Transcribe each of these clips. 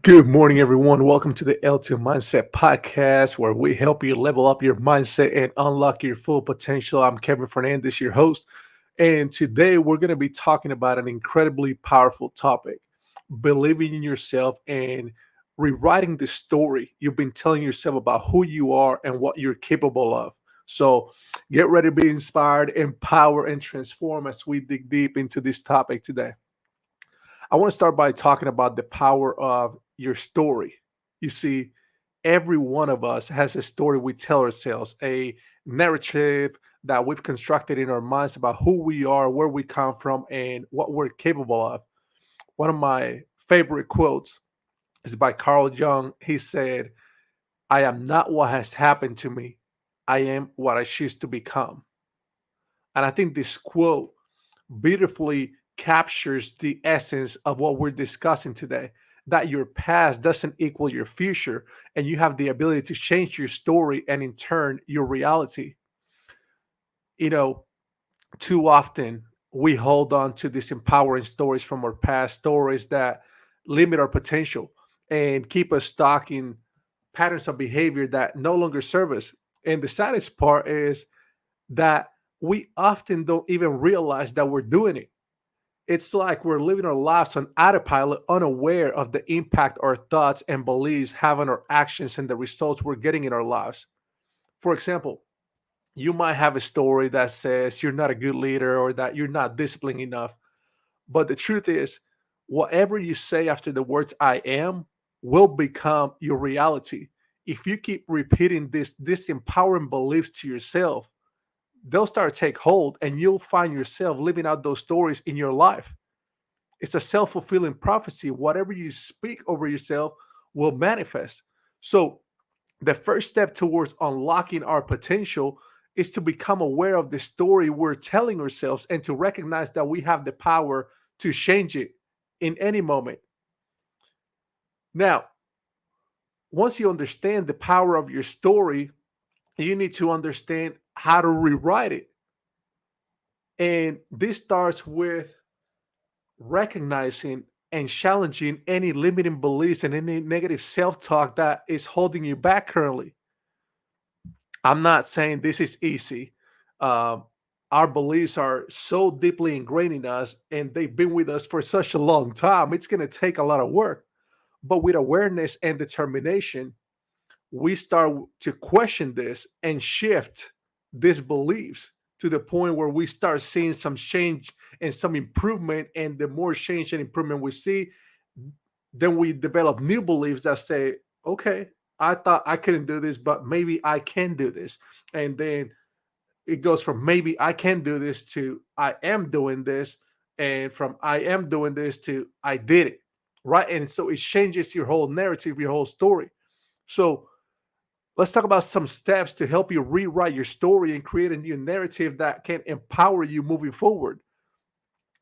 Good morning, everyone. Welcome to the L2 Mindset Podcast, where we help you level up your mindset and unlock your full potential. I'm Kevin Fernandez, your host. And today we're going to be talking about an incredibly powerful topic: believing in yourself and rewriting the story you've been telling yourself about who you are and what you're capable of. So get ready to be inspired, empower, and transform as we dig deep into this topic today. I want to start by talking about the power of your story. You see, every one of us has a story we tell ourselves, a narrative that we've constructed in our minds about who we are, where we come from, and what we're capable of. One of my favorite quotes is by Carl Jung. He said, I am not what has happened to me, I am what I choose to become. And I think this quote beautifully captures the essence of what we're discussing today, that your past doesn't equal your future, and you have the ability to change your story and, in turn, your reality. You know, too often we hold on to these empowering stories from our past, stories that limit our potential and keep us stuck in patterns of behavior that no longer serve us. And the saddest part is that we often don't even realize that we're doing it. It's like we're living our lives on autopilot, unaware of the impact our thoughts and beliefs have on our actions and the results we're getting in our lives. For example, you might have a story that says you're not a good leader or that you're not disciplined enough. But the truth is, whatever you say after the words I am will become your reality. If you keep repeating this empowering beliefs to yourself, they'll start to take hold and you'll find yourself living out those stories in your life. It's a self fulfilling prophecy. Whatever you speak over yourself will manifest. So, the first step towards unlocking our potential is to become aware of the story we're telling ourselves and to recognize that we have the power to change it in any moment. Now, once you understand the power of your story, you need to understand how to rewrite it. And this starts with recognizing and challenging any limiting beliefs and any negative self talk that is holding you back currently. I'm not saying this is easy. Um, our beliefs are so deeply ingrained in us and they've been with us for such a long time. It's going to take a lot of work. But with awareness and determination, we start to question this and shift these beliefs to the point where we start seeing some change and some improvement. And the more change and improvement we see, then we develop new beliefs that say, okay, I thought I couldn't do this, but maybe I can do this. And then it goes from maybe I can do this to I am doing this. And from I am doing this to I did it. Right. And so it changes your whole narrative, your whole story. So let's talk about some steps to help you rewrite your story and create a new narrative that can empower you moving forward.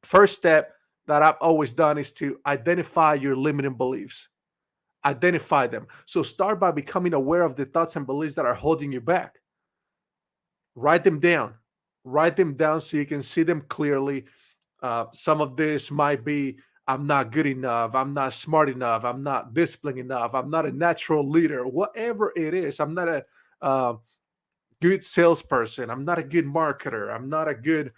First step that I've always done is to identify your limiting beliefs. Identify them. So start by becoming aware of the thoughts and beliefs that are holding you back. Write them down. Write them down so you can see them clearly. Some of this might be I'm not good enough. I'm not smart enough. I'm not disciplined enough. I'm not a natural leader. Whatever it is, I'm not a good salesperson. I'm not a good marketer. I'm not a good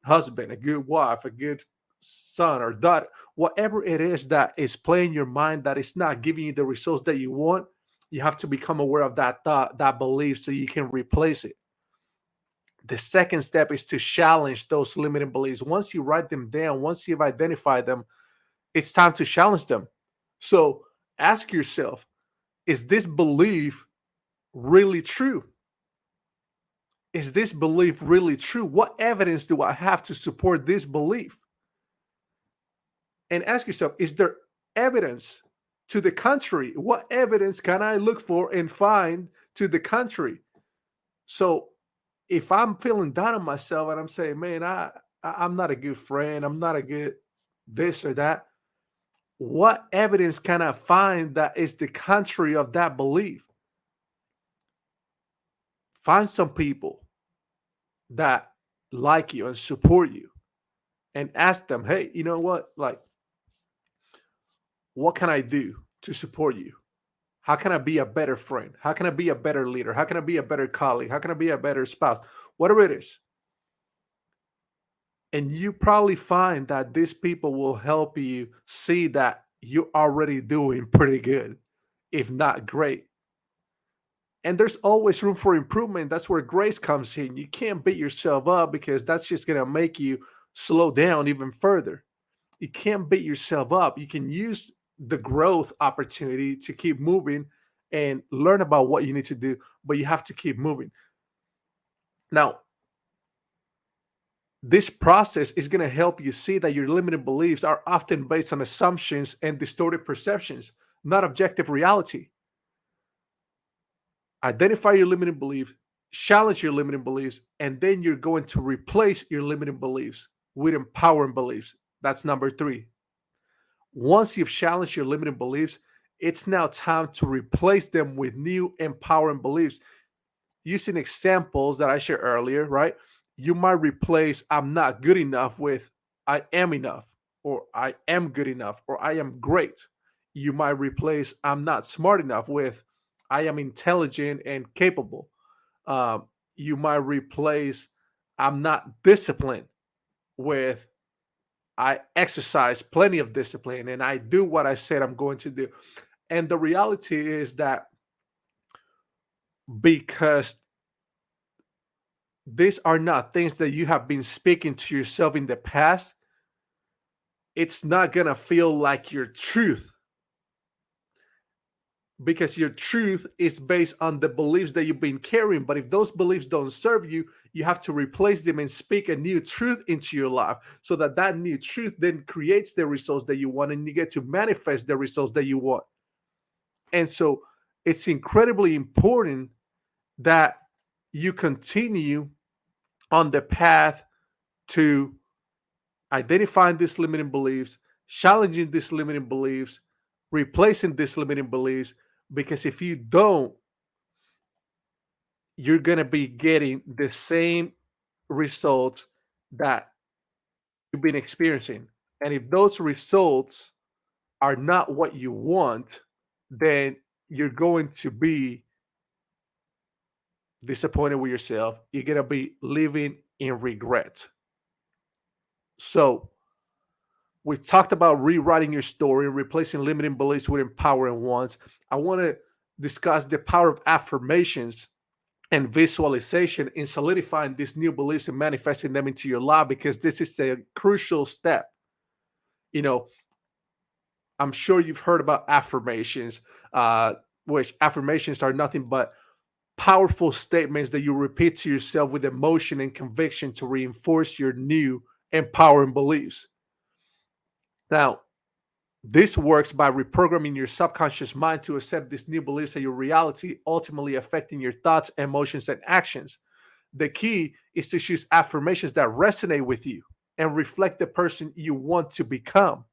husband, a good wife, a good son or daughter. Whatever it is that is playing your mind that is not giving you the results that you want, you have to become aware of that thought, that belief, so you can replace it. The second step is to challenge those limiting beliefs. Once you write them down, once you've identified them, it's time to challenge them. So ask yourself, is this belief really true? Is this belief really true? What evidence do I have to support this belief? And ask yourself, is there evidence to the contrary? What evidence can I look for and find to the contrary? So if I'm feeling down on myself and I'm saying, man, I'm not a good friend, I'm not a good this or that, what evidence can I find that is the contrary of that belief? Find some people that like you and support you and ask them, hey, you know what? Like, what can I do? to support you? How can I be a better friend? How can I be a better leader? How can I be a better colleague? How can I be a better spouse? Whatever it is. And you probably find that these people will help you see that you're already doing pretty good, if not great. And there's always room for improvement. That's where grace comes in. You can't beat yourself up because that's just going to make you slow down even further. You can't beat yourself up. You can use the growth opportunity to keep moving and learn about what you need to do, but you have to keep moving. Now, this process is going to help you see that your limiting beliefs are often based on assumptions and distorted perceptions, not objective reality. Identify your limiting beliefs, challenge your limiting beliefs, and then you're going to replace your limiting beliefs with empowering beliefs. That's number three. Once you've challenged your limiting beliefs, it's now time to replace them with new empowering beliefs. Using examples that I shared earlier, right? You might replace I'm not good enough with I am enough, or I am good enough, or I am great. You might replace I'm not smart enough with I am intelligent and capable. You might replace I'm not disciplined with I exercise plenty of discipline and I do what I said I'm going to do. And the reality is that because these are not things that you have been speaking to yourself in the past, it's not going to feel like your truth because your truth is based on the beliefs that you've been carrying. But if those beliefs don't serve you, you have to replace them and speak a new truth into your life so that that new truth then creates the results that you want and you get to manifest the results that you want. And so it's incredibly important that you continue on the path to identifying these limiting beliefs, challenging these limiting beliefs, replacing these limiting beliefs. Because if you don't, you're going to be getting the same results that you've been experiencing. And if those results are not what you want, then you're going to be disappointed with yourself. You're going to be living in regret. So, we talked about rewriting your story and replacing limiting beliefs with empowering ones. I want to discuss the power of affirmations and visualization in solidifying these new beliefs and manifesting them into your life because this is a crucial step. You know, I'm sure you've heard about affirmations, which affirmations are nothing but powerful statements that you repeat to yourself with emotion and conviction to reinforce your new empowering beliefs. Now, this works by reprogramming your subconscious mind to accept these new beliefs as your reality, ultimately affecting your thoughts, emotions, and actions. The key is to choose affirmations that resonate with you and reflect the person you want to become.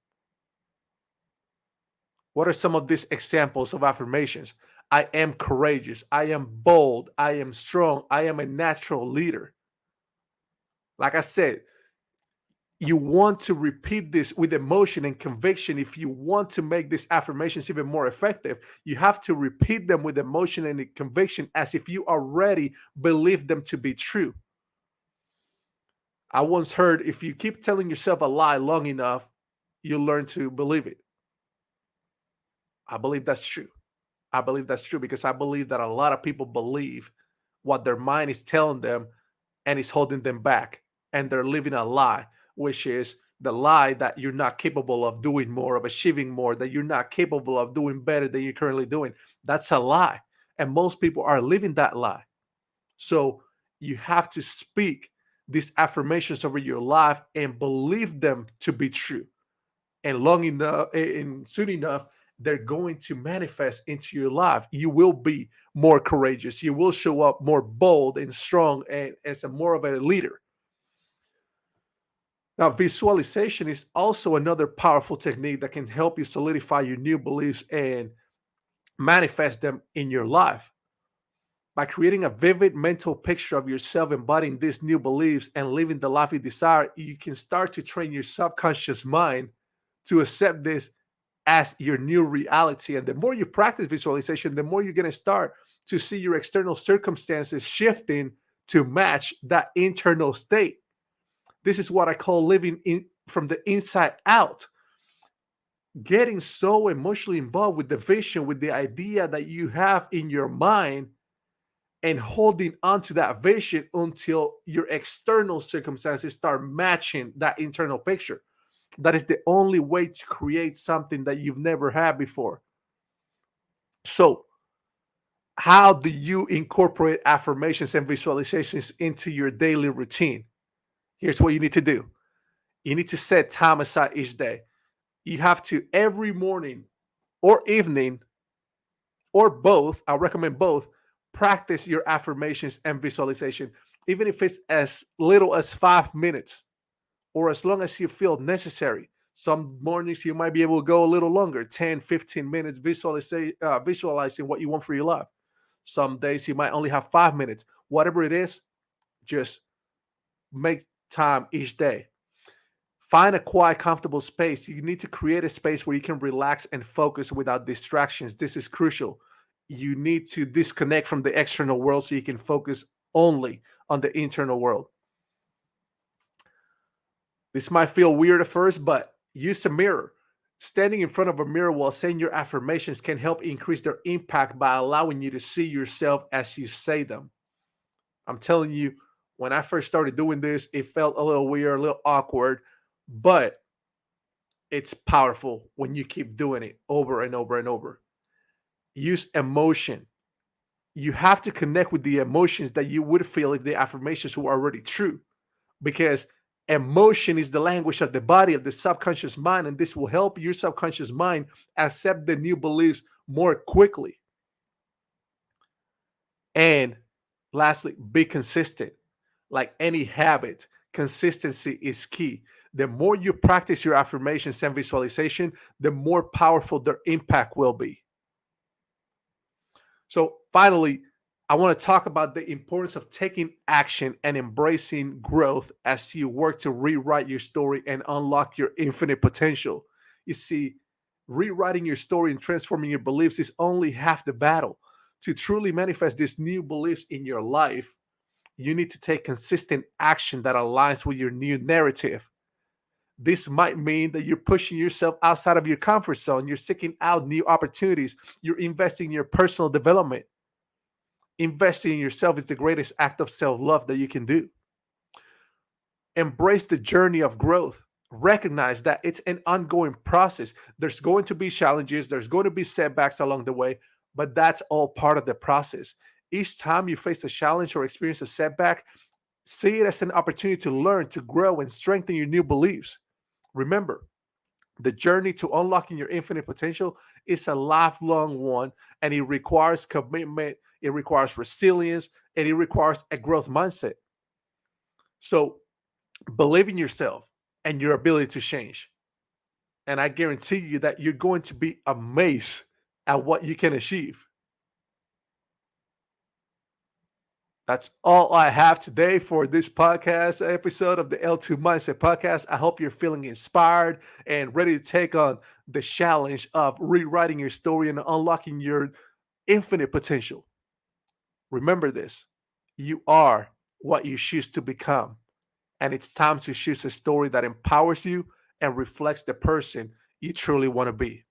What are some of these examples of affirmations? I am courageous. I am bold. I am strong. I am a natural leader. Like I said, you want to repeat this with emotion and conviction. If you want to make these affirmations even more effective, you have to repeat them with emotion and conviction as if you already believe them to be true. I once heard if you keep telling yourself a lie long enough, you'll learn to believe it. I believe that's true. I believe that's true because I believe that a lot of people believe what their mind is telling them and is holding them back. And they're living a lie, which is the lie that you're not capable of doing more, of achieving more, that you're not capable of doing better than you're currently doing. That's a lie. And most people are living that lie. So you have to speak these affirmations over your life and believe them to be true. And long enough and soon enough, they're going to manifest into your life. You will be more courageous. You will show up more bold and strong and as a more of a leader. Now, visualization is also another powerful technique that can help you solidify your new beliefs and manifest them in your life. By creating a vivid mental picture of yourself embodying these new beliefs and living the life you desire, you can start to train your subconscious mind to accept this as your new reality. And the more you practice visualization, the more you're going to start to see your external circumstances shifting to match that internal state. This is what I call living in from the inside out. Getting so emotionally involved with the vision, with the idea that you have in your mind, and holding on to that vision until your external circumstances start matching that internal picture. That is the only way to create something that you've never had before. So, how do you incorporate affirmations and visualizations into your daily routine? Here's what you need to do. You need to set time aside each day. You have to every morning or evening or both, I recommend both, practice your affirmations and visualization, even if it's as little as 5 minutes or as long as you feel necessary. Some mornings you might be able to go a little longer, 10, 15 minutes visualizing what you want for your life. Some days you might only have 5 minutes. Whatever it is, just make time each day. Find a quiet, comfortable space. You need to create a space where you can relax and focus without distractions. This is crucial. You need to disconnect from the external world so you can focus only on the internal world. This might feel weird at first, but use a mirror. Standing in front of a mirror while saying your affirmations can help increase their impact by allowing you to see yourself as you say them. I'm telling you, when I first started doing this, it felt a little weird, a little awkward, but it's powerful when you keep doing it over and over and over. Use emotion. You have to connect with the emotions that you would feel if the affirmations were already true, because emotion is the language of the body, of the subconscious mind, and this will help your subconscious mind accept the new beliefs more quickly. And lastly, be consistent. Like any habit, consistency is key. The more you practice your affirmations and visualization, the more powerful their impact will be. So, finally, I want to talk about the importance of taking action and embracing growth as you work to rewrite your story and unlock your infinite potential. You see, rewriting your story and transforming your beliefs is only half the battle. To truly manifest these new beliefs in your life, you need to take consistent action that aligns with your new narrative. This might mean that you're pushing yourself outside of your comfort zone, you're seeking out new opportunities, you're investing in your personal development. Investing in yourself is the greatest act of self love that you can do. Embrace the journey of growth. Recognize that it's an ongoing process. There's going to be challenges, there's going to be setbacks along the way, but that's all part of the process. Each time you face a challenge or experience a setback, see it as an opportunity to learn, to grow, and strengthen your new beliefs. Remember, the journey to unlocking your infinite potential is a lifelong one, and it requires commitment, it requires resilience, and it requires a growth mindset. So believe in yourself and your ability to change. And I guarantee you that you're going to be amazed at what you can achieve. That's all I have today for this podcast episode of the L2 Mindset Podcast. I hope you're feeling inspired and ready to take on the challenge of rewriting your story and unlocking your infinite potential. Remember this: you are what you choose to become, and it's time to choose a story that empowers you and reflects the person you truly want to be.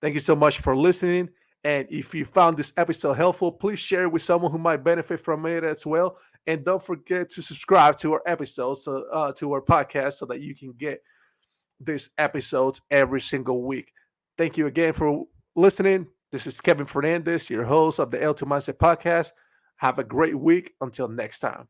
Thank you so much for listening. And if you found this episode helpful, please share it with someone who might benefit from it as well. And don't forget to subscribe to our episodes, to our podcast, so that you can get these episodes every single week. Thank you again for listening. This is Kevin Fernandez, your host of the L2 Mindset Podcast. Have a great week. Until next time.